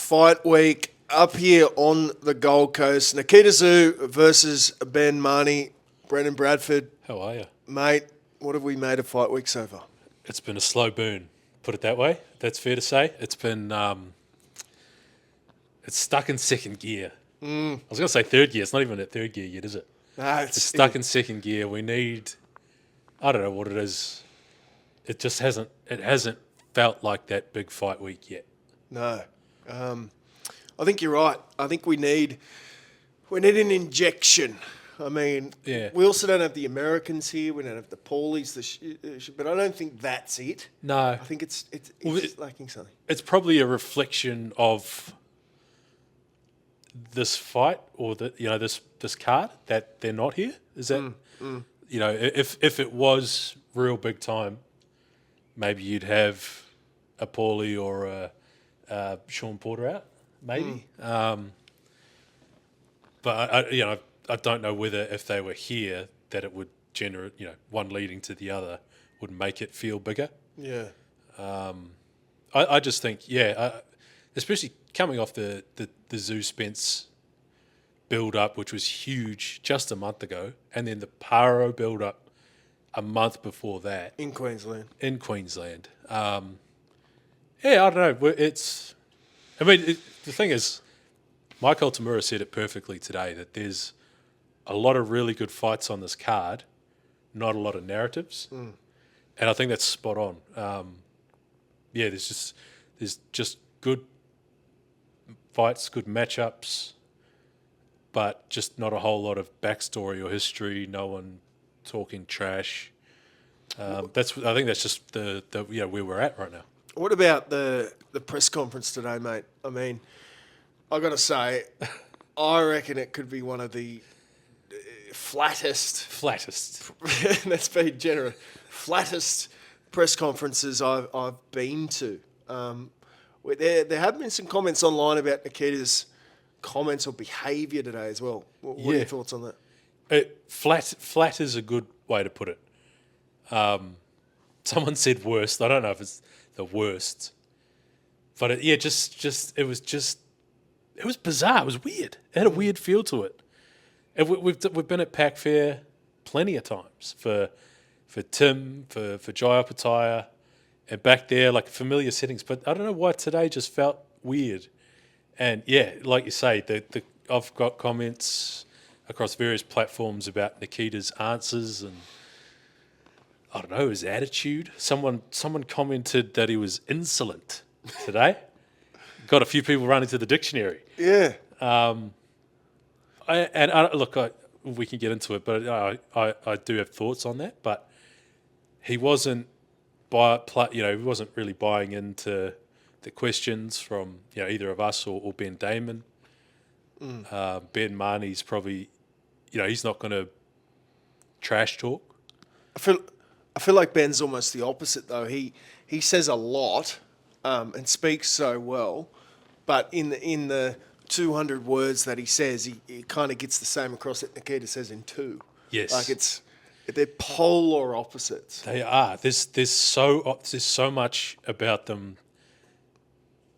fight week up here on the Gold Coast. Nikita Zoo versus Ben Mahoney. Brendan Bradford. How are you? Mate, what have we made of fight week so far? It's been a slow burn, put it that way. That's fair to say. It's been, it's stuck in second gear. I was going to say third gear. It's not even at third gear yet, is it? Nah, It's stuck in second gear. We need, I don't know what it is. It just hasn't felt like that big fight week yet. No. I think you're right. I think we need an injection. I mean, Yeah. we also don't have the Americans here. We don't have the Paulies, but I don't think that's it. No. I think it's Well, just lacking something. It's probably a reflection of this fight or this card that they're not here. Is that if it was real big time, maybe you'd have a Paulie or a Sean Porter out, maybe. But I don't know whether if they were here that it would generate one leading to the other would make it feel bigger. Yeah. I just think, especially coming off the Zoo Spence build-up, which was huge just a month ago, and then the Paro build-up a month before that. In Queensland. I don't know. The thing is, Michael Tamura said it perfectly today, that there's a lot of really good fights on this card, not a lot of narratives. And I think that's spot on. There's just good fights, good matchups, but just not a whole lot of backstory or history. No one talking trash. I think that's just the where we're at right now. What about the press conference today, mate? I mean, I got to say, I reckon it could be one of the flattest. That's being generous. Flattest press conferences I've been to. There have been some comments online about Nikita's comments or behaviour today as well. What are your thoughts on that? Flat is a good way to put it. Someone said worst. I don't know if it's the worst, but it was bizarre. It was weird. It had a weird feel to it. And we've been at Pac Fair plenty of times for Tim, for Jai Opataya, and back there, like familiar settings. But I don't know why today just felt weird. And like you say, I've got comments across various platforms about Nikita's answers and I don't know, his attitude. Someone commented that he was insolent today. Got a few people running to the dictionary. Yeah. We can get into it, but I do have thoughts on that. But he wasn't he wasn't really buying into the questions from either of us or Ben Damon. Ben Mahoney's probably he's not going to trash talk. I feel like Ben's almost the opposite though. He says a lot and speaks so well, but in the 200 words that he says, he kind of gets the same across that Nikita says in two. Yes, like they're polar opposites. They are. There's so much about them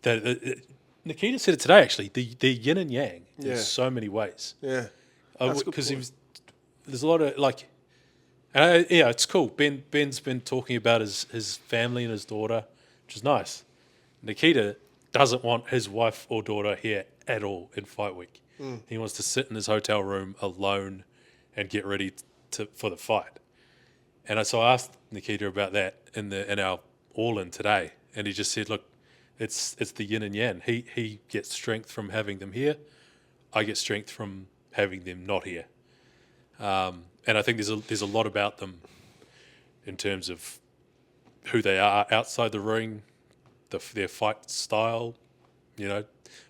that Nikita said it today. Actually, the yin and yang in so many ways. Yeah, because there's a lot of like. It's cool. Ben's been talking about his family and his daughter, which is nice. Nikita doesn't want his wife or daughter here at all in fight week. He wants to sit in his hotel room alone and get ready for the fight. And so I asked Nikita about that in our all-in today, and he just said, "Look, it's the yin and yang. He gets strength from having them here. I get strength from having them not here." And I think there's a lot about them in terms of who they are outside the ring, their fight style.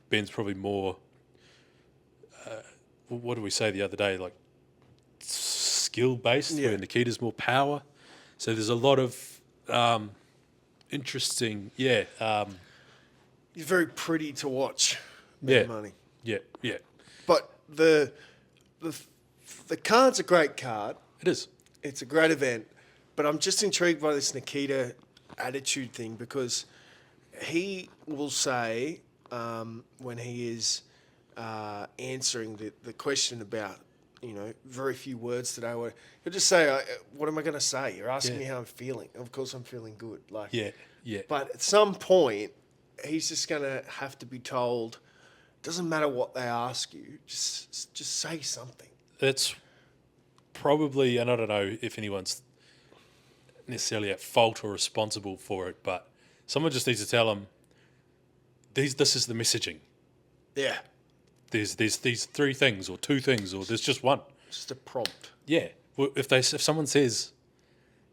Ben's probably more. What did we say the other day? Like skill based, where Nikita's more power. So there's a lot of interesting. He's very pretty to watch. Money. Yeah. But the card's a great card. It is. It's a great event. But I'm just intrigued by this Nikita attitude thing because he will say when he is answering the question about, very few words today. He'll just say, what am I going to say? You're asking me how I'm feeling. Of course I'm feeling good. Yeah. But at some point, he's just going to have to be told, doesn't matter what they ask you, just say something. It's probably, and I don't know if anyone's necessarily at fault or responsible for it, but someone just needs to tell them, this is the messaging. Yeah. There's these three things or two things, or there's just one. Just a prompt. Yeah. Well, if someone says,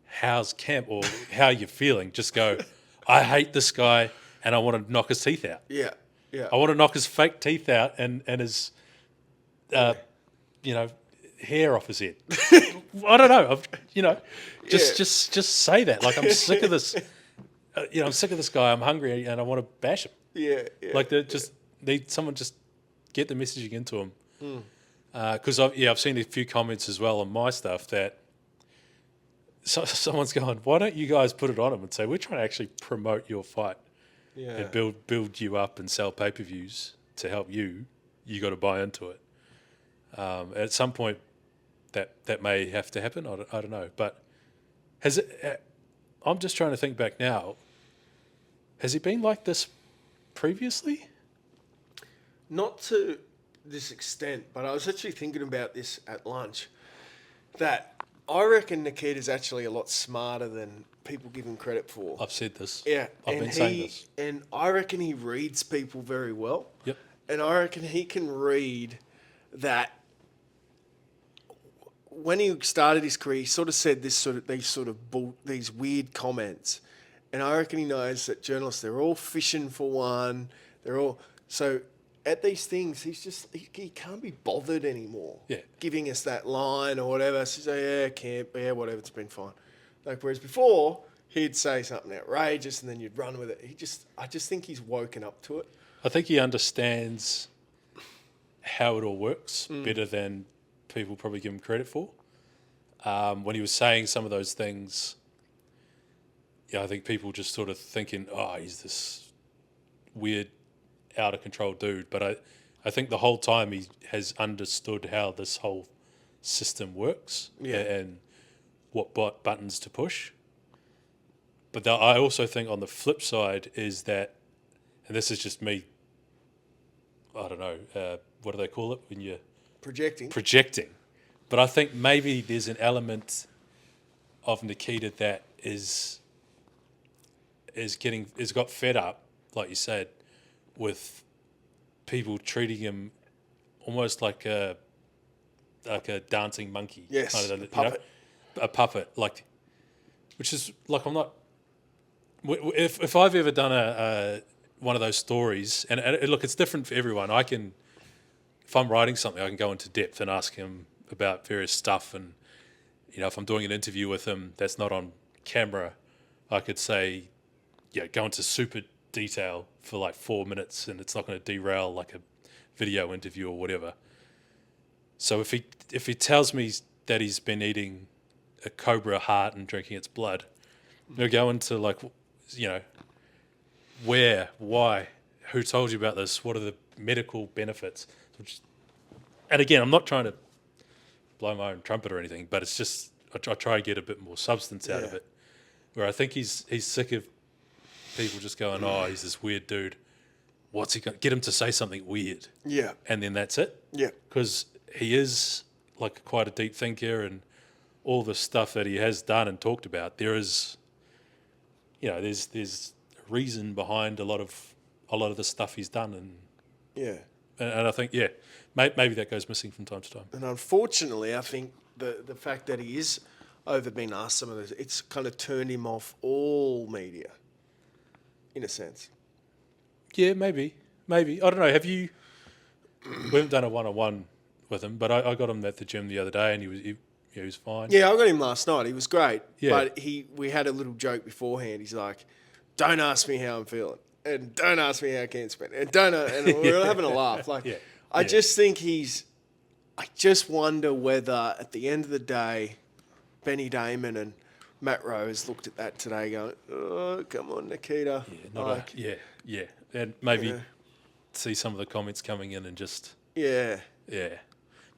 how's camp or how you're feeling, just go, I hate this guy and I want to knock his teeth out. Yeah. Yeah. I want to knock his fake teeth out and his, hair off his head. I don't know. Just say that. Like, I'm sick of this. I'm sick of this guy. I'm hungry and I want to bash him. Yeah. Like, just need someone just get the messaging into him. Because I've seen a few comments as well on my stuff that someone's going, why don't you guys put it on him and say, we're trying to actually promote your fight and build you up and sell pay-per-views to help you. You got to buy into it. At some point, that may have to happen. I don't know. But has it? I'm just trying to think back now. Has he been like this previously? Not to this extent, but I was actually thinking about this at lunch, that I reckon Nikita's actually a lot smarter than people give him credit for. I've said this. Yeah. I've been saying this. And I reckon he reads people very well. Yep. And I reckon he can read that. When he started his career, he sort of said these weird comments, and I reckon he knows that journalists, they're all fishing for one. They're all so at these things. He can't be bothered anymore. Yeah. Giving us that line or whatever. So he's like, whatever, it's been fine. Like, whereas before he'd say something outrageous and then you'd run with it. I just think he's woken up to it. I think he understands how it all works better than people probably give him credit for. When he was saying some of those things, I think people just sort of thinking, he's this weird, out of control dude. But I think the whole time he has understood how this whole system works and what buttons to push. But I also think on the flip side is that, and this is just me, I don't know, what do they call it when you're projecting. But I think maybe there's an element of Nikita that is got fed up, like you said, with people treating him almost like a dancing monkey. Yes, kind of, a puppet. A puppet, which is like, I'm not. If I've ever done one of those stories, and look, it's different for everyone. If I'm writing something, I can go into depth and ask him about various stuff. And, if I'm doing an interview with him that's not on camera, I could say, go into super detail for like 4 minutes and it's not going to derail like a video interview or whatever. So if he tells me that he's been eating a cobra heart and drinking its blood, he'll go into like, where, why, who told you about this, what are the medical benefits? And again, I'm not trying to blow my own trumpet or anything, but it's just I try to get a bit more substance out of it. Where I think he's sick of people just going, he's this weird dude. What's he going to get him to say something weird? Yeah, and then that's it. Yeah, because he is like quite a deep thinker, and all the stuff that he has done and talked about, there is, there's a reason behind a lot of the stuff he's done, and I think maybe that goes missing from time to time. And unfortunately, I think the fact that he is over being asked some of those, it's kind of turned him off all media, in a sense. Yeah, maybe. I don't know. We haven't done a one-on-one with him, but I got him at the gym the other day, and he was fine. Yeah, I got him last night. He was great. Yeah. But we had a little joke beforehand. He's like, "Don't ask me how I'm feeling, and don't ask me how I can't spend, and and we were having a laugh. Like, I just think I just wonder whether at the end of the day, Benny Damon and Matt Rose looked at that today, going, "Oh, come on, Nikita." And maybe see some of the comments coming in and just Yeah.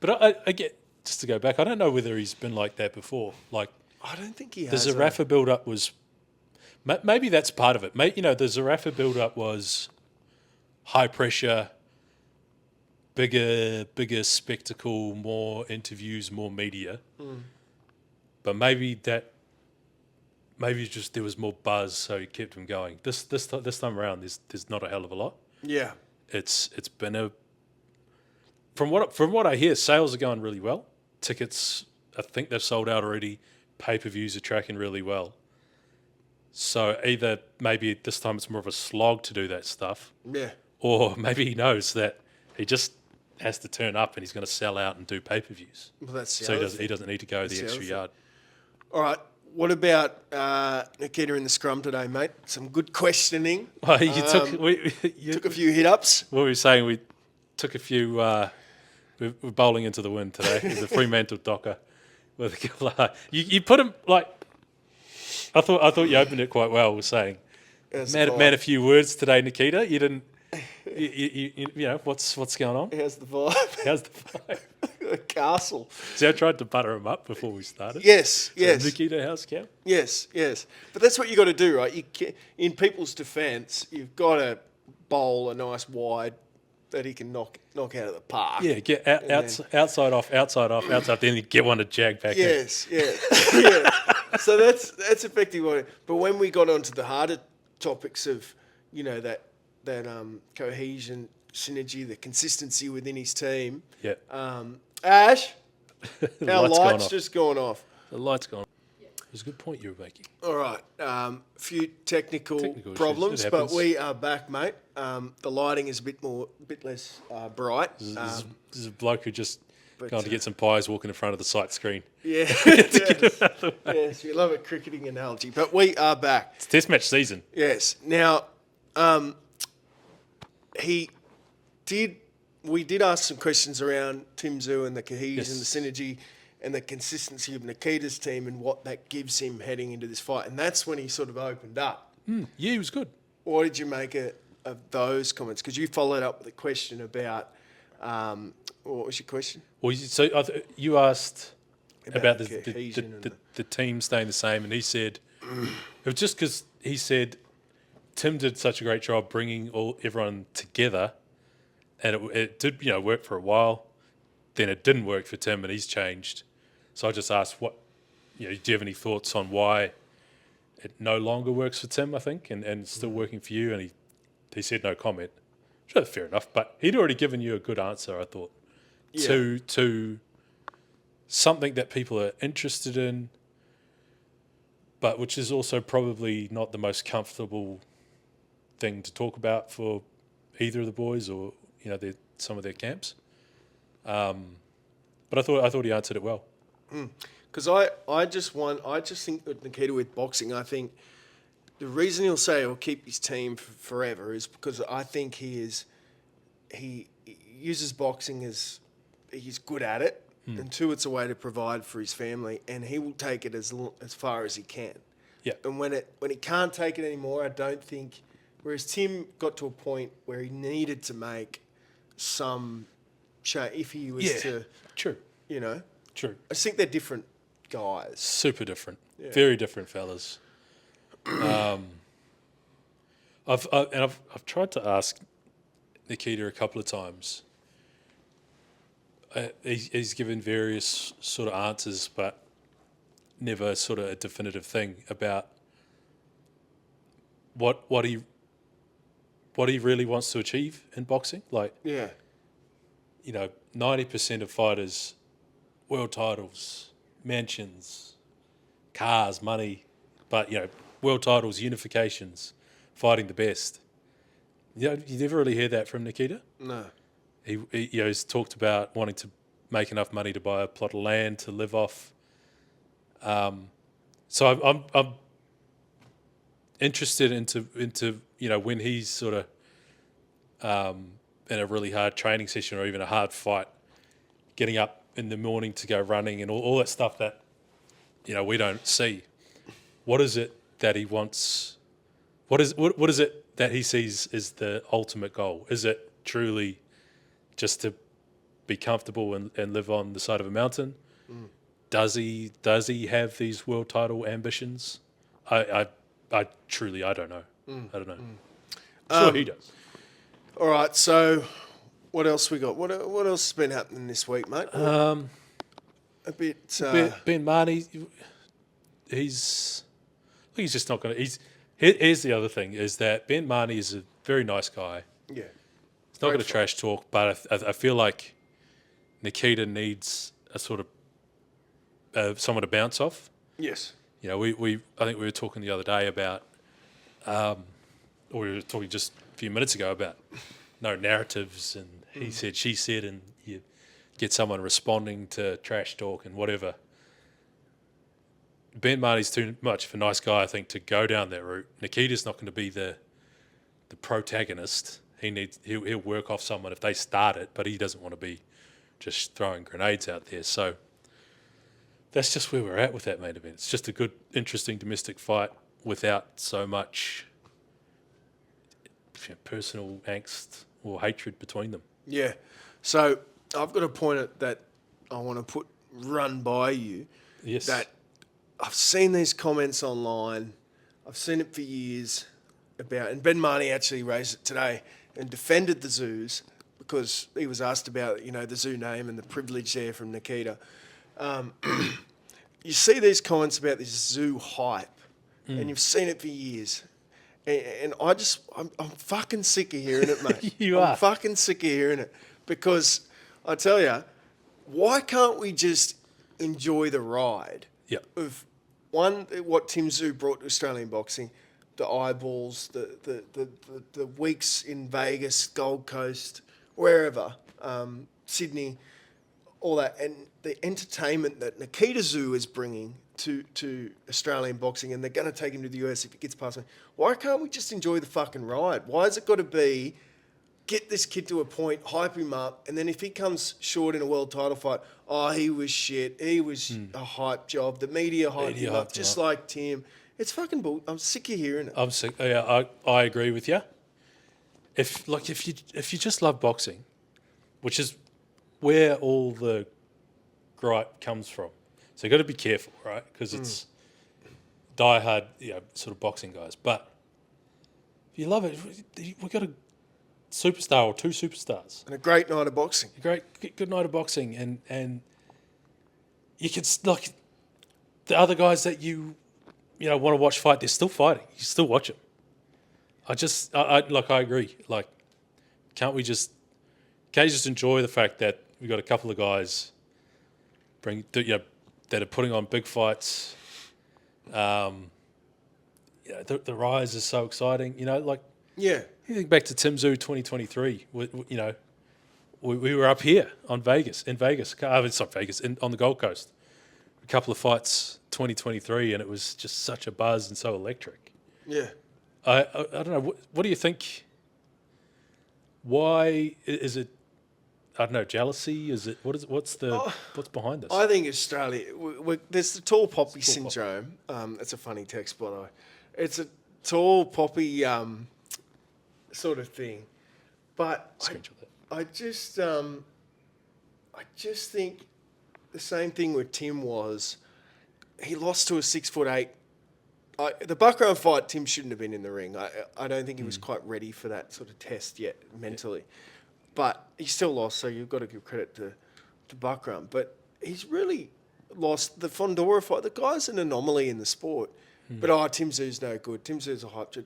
But I get, just to go back, I don't know whether he's been like that before. Like I don't think he the has. Zarafa build-up was maybe that's part of it. The Zarafa build-up was high pressure, bigger spectacle, more interviews, more media. But maybe just there was more buzz, so he kept him going. This time around, there's not a hell of a lot. Yeah. It's been from what I hear, sales are going really well. Tickets, I think they've sold out already. Pay-per-views are tracking really well. So either maybe this time it's more of a slog to do that stuff. Yeah. Or maybe he knows that he just has to turn up and he's going to sell out and do pay-per-views. Well, that's the So other he doesn't need to go the extra yard. All right. What about Nikita in the scrum today, mate? Some good questioning. Oh, you Took a few hit-ups. What were we saying? We took a few... we're bowling into the wind today. It was a Fremantle Docker. You put him like... I thought you opened it quite well. Was saying, man, a few words today, Nikita. You didn't, you know what's going on? How's the vibe? How's the vibe? Castle. See, I tried to butter him up before we started. Yes. Nikita, how's camp? Yes. But that's what you got to do, right? In people's defence, you've got to bowl a nice wide that he can knock out of the park. Yeah, get outside off. Then you get one to jag back in. Yes. Yeah. So that's effectively but when we got onto the harder topics of, that cohesion, synergy, the consistency within his team. Yeah. Ash, The our light's light's just gone off. The light's gone. It was a good point you were making. All right. A few technical issues. problems, It but happens. we are back, mate. The lighting is a bit less bright. This is a bloke who just but, gone to get some pies, walking in front of the sight screen. Yeah. Yes, we love a cricketing analogy, but we are back. It's Test match season. Yes. Now, we did ask some questions around Tszyu and the cohesion, Yes. the synergy, and the consistency of Nikita's team and what that gives him heading into this fight. And that's when he sort of opened up. Yeah, he was good. What did you make of those comments? Because you followed up with a question about, what was your question? Well, you asked about the cohesion and the team staying the same, and he said it was just because he said Tim did such a great job bringing everyone together, and it did work for a while. Then it didn't work for Tim, and he's changed. So I just asked, do you have any thoughts on why it no longer works for Tim? I think, and it's still working for you. And he said no comment. Sure, fair enough. But he'd already given you a good answer, I thought, to something that people are interested in, but which is also probably not the most comfortable thing to talk about for either of the boys or some of their camps. But I thought he answered it well. Because I just think with Nikita with boxing, I think the reason he'll say he'll keep his team forever is because I think he uses boxing as he's good at it, and two, it's a way to provide for his family, and he will take it as far as he can. Yeah. And when he can't take it anymore, I don't think. Whereas Tim got to a point where he needed to make some change if he was to. True. I True. just think they're different guys. Super different. Yeah. Very different fellas. I've tried to ask Nikita a couple of times. He's given various sort of answers, but never sort of a definitive thing about what he really wants to achieve in boxing. Like, 90% of fighters, world titles, mansions, cars, money, but world titles, unifications, fighting the best. You never really hear that from Nikita. No. He's talked about wanting to make enough money to buy a plot of land to live off. So I'm interested into when he's sort of in a really hard training session or even a hard fight, getting up in the morning to go running and all that stuff that we don't see. What is it that he wants? What is it that he sees as the ultimate goal? Is it truly just to be comfortable and live on the side of a mountain? Does he have these world title ambitions? I truly don't know. I don't know. Sure, he does. All right, so what else we got? What else has been happening this week, mate? A bit. Ben Mahoney, he's just not going to. Here's the other thing: is that Ben Mahoney is a very nice guy. Yeah. He's not going to trash talk, but I feel like Nikita needs a sort of someone to bounce off. Yes. You know, I think we were talking the other day about, or we were talking just a few minutes ago about no narratives, and he said, she said, and you get someone responding to trash talk and whatever. Ben Mahoney's too much of a nice guy, I think, to go down that route. Nikita's not going to be the protagonist. He'll work off someone if they start it, but he doesn't want to be just throwing grenades out there. So that's just where we're at with that main event. It's just a good, interesting domestic fight without so much personal angst or hatred between them. Yeah. So I've got a point that I want to run by you. Yes. That I've seen these comments online. I've seen it for years about, and Ben Mahoney actually raised it today and defended the Zoos because he was asked about, the Zoo name and the privilege there from Nikita. You see these comments about this Zoo hype, and you've seen it for years. And I'm fucking sick of hearing it, mate. I'm fucking sick of hearing it because I tell you, why can't we just enjoy the ride of what Tim Zoo brought to Australian boxing, the eyeballs, the weeks in Vegas, Gold Coast, wherever, Sydney, all that, and the entertainment that Nikita Zoo is bringing to Australian boxing, and they're going to take him to the US if it gets past me. Why can't we just enjoy the fucking ride? Why has it got to be get this kid to a point, hype him up, and then if he comes short in a world title fight, he was shit. He was a hype job. The media hyped him up, just like Tim. It's fucking bull. I'm sick of hearing it. I'm sick. Yeah, I agree with you. If you just love boxing, which is where all the gripe comes from, so you got to be careful, right? Because it's diehard, sort of boxing guys. But if you love it, we've got a superstar or two superstars and a great night of boxing. Good night of boxing, and you can like the other guys that you want to watch fight. They're still fighting. You still watch them. I agree. Like, can't you just enjoy the fact that we got a couple of guys that are putting on big fights. The rise is so exciting. You think back to Tim Zoo 2023. We were up here on Vegas, on the Gold Coast. A couple of fights 2023, and it was just such a buzz and so electric. Yeah. I don't know. What do you think? Why is it? I don't know. Jealousy? Is it? What's behind this? I think Australia. There's the tall poppy syndrome. It's a funny text, by the way. It's a tall poppy sort of thing, but I just think the same thing with Tim was. He lost to a 6'8". The background fight, Tim shouldn't have been in the ring. I don't think he was quite ready for that sort of test yet mentally. But he still lost, so you've got to give credit to background. But he's really lost the Fondora fight. The guy's an anomaly in the sport. But Tim Zoo's no good. Tim Zoo's a hype job.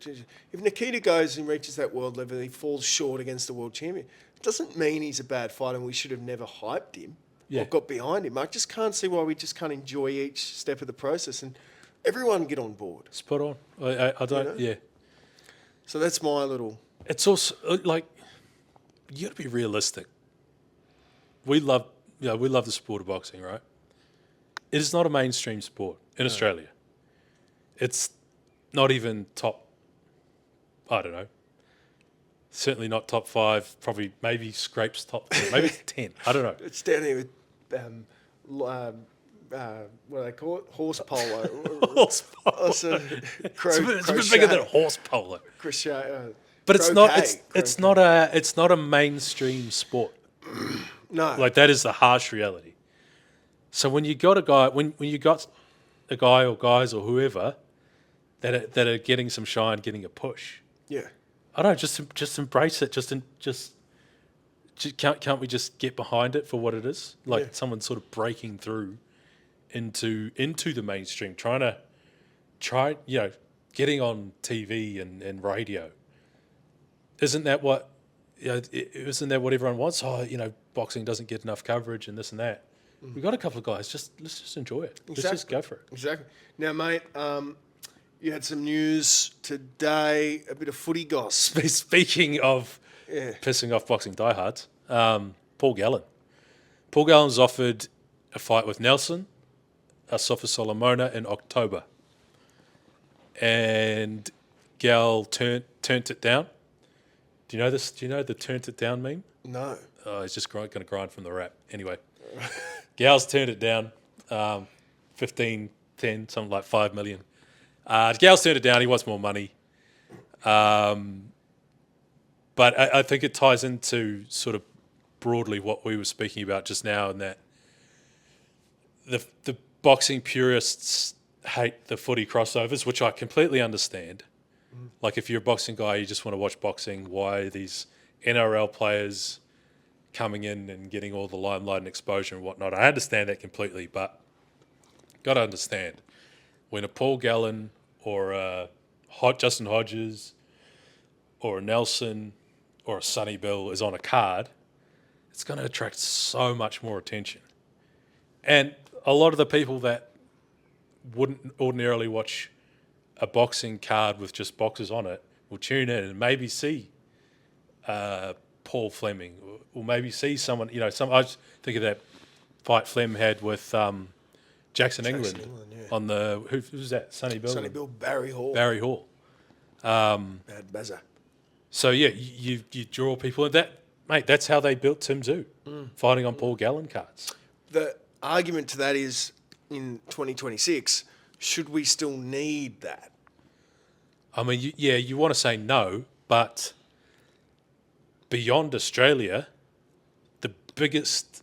If Nikita goes and reaches that world level, he falls short against the world champion. It doesn't mean he's a bad fighter and we should have never hyped him or got behind him. I just can't see why we just can't enjoy each step of the process and everyone get on board. Spot on. I don't. Yeah. So that's my little. It's also like you got to be realistic. We love the sport of boxing, right? It is not a mainstream sport in Australia. It's not even top. I don't know. Certainly not top 5. Probably maybe scrapes top 10. Maybe it's 10. I don't know. It's down here with what do they call it? Horse polo. Horse polo. It's a bit bigger than horse polo. But it's croquet. it's not a mainstream sport. No. Like that is the harsh reality. So when you got a guy, when you got a guy or guys or whoever that are getting some shine, getting a push, Yeah. I don't know, just embrace it. Can't we just get behind it for what it is? Like someone sort of breaking through into the mainstream, getting on TV and radio. Isn't that what isn't that what everyone wants? Oh, boxing doesn't get enough coverage and this and that. We got a couple of guys. Let's just enjoy it. Exactly. Let's just go for it. Exactly. Now, mate, you had some news today, a bit of footy goss. Speaking of pissing off boxing diehards, Paul Gallen. Paul Gallen's offered a fight with Nelson, Asafa Solomona in October, and Gal turned it down. Do you know this? Do you know the turned it down meme? No. Oh, he's just going to grind from the rap. Anyway, Gal's turned it down, 15, 10, something like 5 million. Gal's turned it down. He wants more money. But I think it ties into sort of broadly what we were speaking about just now, in that the boxing purists hate the footy crossovers, which I completely understand. Like if you're a boxing guy, you just want to watch boxing. Why are these NRL players coming in and getting all the limelight and exposure and whatnot? I understand that completely, but got to understand when a Paul Gallen or a Justin Hodges or a Nelson or a Sonny Bill is on a card, it's going to attract so much more attention. And a lot of the people that wouldn't ordinarily watch a boxing card with just boxers on it will tune in and maybe see Paul Fleming, or maybe see someone. I just think of that fight Flem had with Jackson England on the who's that? Sonny Bill. Sonny Bill, Barry Hall. Bad buzzer. So yeah, you draw people, and that, mate, that's how they built Tszyu, fighting on Paul Gallen cards. The argument to that is, in 2026, should we still need that? I mean, you want to say no, but beyond Australia, the biggest,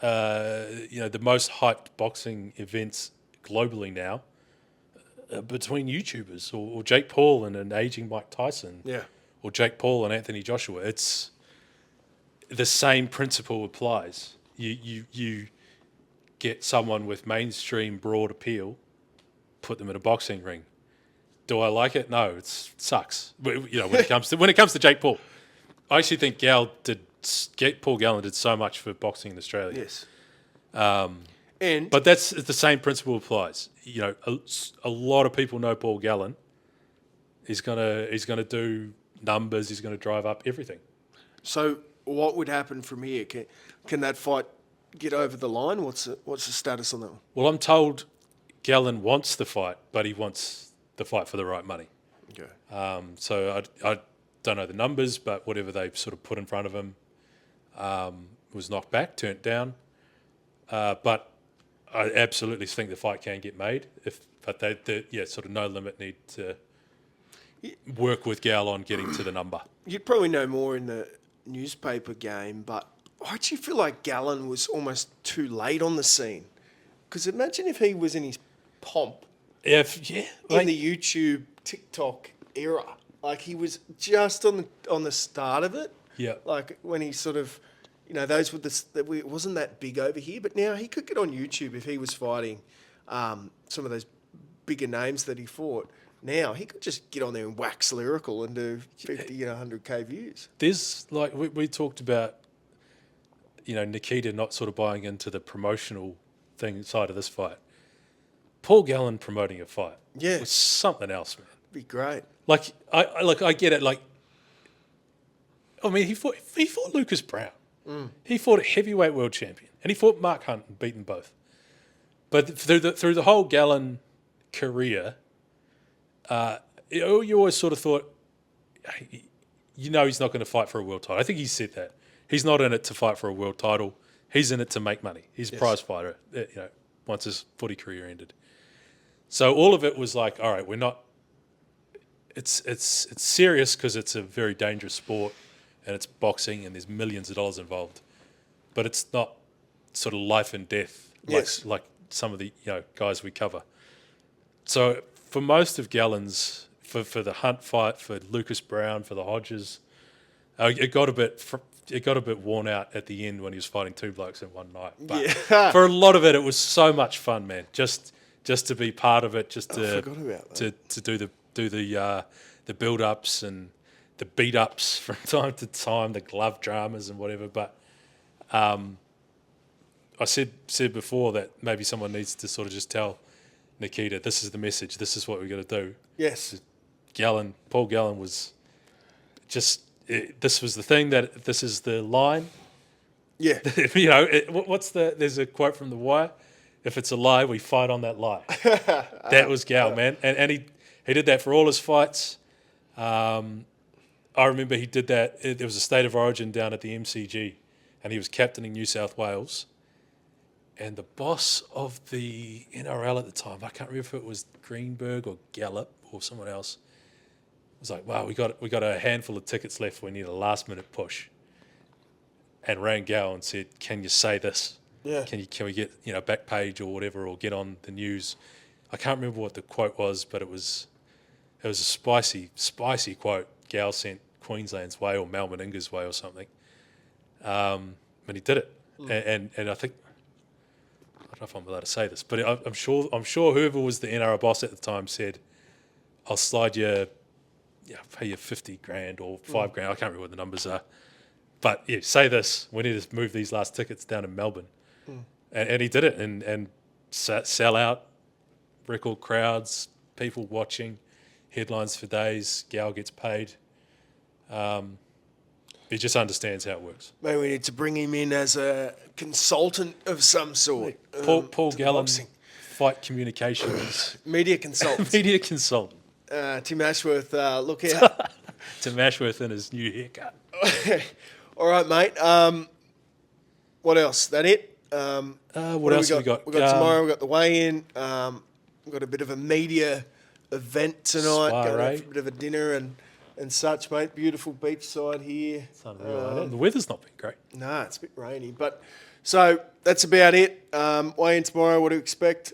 the most hyped boxing events globally now are between YouTubers or Jake Paul and an aging Mike Tyson. Yeah. Or Jake Paul and Anthony Joshua. It's the same principle applies. You get someone with mainstream broad appeal, put them in a boxing ring. Do I like it? No, it sucks. When it comes to Jake Paul, I actually think Paul Gallen did so much for boxing in Australia. Yes. But that's the same principle applies. A lot of people know Paul Gallen. He's gonna do numbers. He's gonna drive up everything. So what would happen from here? Can that fight get over the line? What's the status on that one? Well, I'm told Gallen wants the fight, but he wants the fight for the right money. Okay. So I don't know the numbers, but whatever they sort of put in front of him was knocked back, turned down. But I absolutely think the fight can get made. But sort of no limit need to work with Gal on getting to the number. You'd probably know more in the newspaper game, but I actually feel like Gallen was almost too late on the scene. Because imagine if he was in his pomp in the YouTube, TikTok era. Like he was just on the start of it. Yeah. Like when he sort of, those were it wasn't that big over here, but now he could get on YouTube if he was fighting some of those bigger names that he fought. Now he could just get on there and wax lyrical and do 50, 100K views. There's like we talked about, Nikita not sort of buying into the promotional thing side of this fight. Paul Gallen promoting a fight was something else, man. Be great. Like I get it. Like, I mean, he fought Lucas Brown. He fought a heavyweight world champion, and he fought Mark Hunt and beat them both. But through the whole Gallen career, you always sort of thought, he's not going to fight for a world title. I think he said that. He's not in it to fight for a world title. He's in it to make money. He's a prize fighter, once his footy career ended. So all of it was like, all right, it's serious because it's a very dangerous sport, and it's boxing, and there's millions of dollars involved, but it's not sort of life and death like some of the guys we cover. So for most of Gallen's, for the Hunt fight, for Lucas Brown, for the Hodges, it got a bit worn out at the end when he was fighting two blokes in one night. But for a lot of it, it was so much fun, man. Just to be part of it, just to do the build ups and the beat ups from time to time, the glove dramas and whatever. But I said before that maybe someone needs to sort of just tell Nikita, this is the message, this is what we're going to do. Yes. Paul Gallen was just, this was the thing, that this is the line. Yeah. There's a quote from The Wire, if it's a lie, we fight on that lie. That was Gal, man. And he did that for all his fights. I remember he did that, there was a State of Origin down at the MCG, and he was captaining New South Wales. And the boss of the NRL at the time, I can't remember if it was Greenberg or Gallup or someone else, was like, wow, we got a handful of tickets left, we need a last minute push. And rang Gal and said, can you say this? Yeah. Can we get back page or whatever, or get on the news? I can't remember what the quote was, but it was a spicy quote Gal sent Queensland's way or Melbourne Inga's way or something. But he did it. And I think, I don't know if I'm allowed to say this, but I'm sure whoever was the NRL boss at the time said, I'll slide you, pay you 50 grand or 5 grand. I can't remember what the numbers are. But say this, we need to move these last tickets down in Melbourne. And he did it and sell out, record crowds, people watching, headlines for days, Gal gets paid. He just understands how it works. Maybe we need to bring him in as a consultant of some sort. Paul Gallen, fight communications. Media consultant. Media consultant. Tim Ashworth, look out. Tim Ashworth and his new haircut. All right, mate. What else? That it? What else have we got? We've got tomorrow, we've got the weigh-in. We've got a bit of a media event tonight. Going out for a bit of a dinner and such, mate. Beautiful beachside here. It's unreal. The weather's not been great. No, it's a bit rainy. But so that's about it. Weigh-in tomorrow. What do you expect?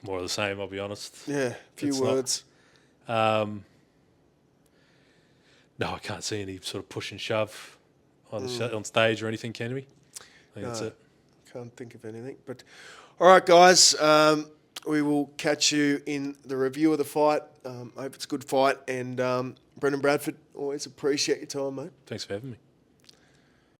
More of the same, I'll be honest. Yeah, a few words. No, I can't see any sort of push and shove on stage or anything, can we? I think that's it. Can't think of anything. But all right, guys. We will catch you in the review of the fight. Hope it's a good fight. And Brendan Bradford, always appreciate your time, mate. Thanks for having me.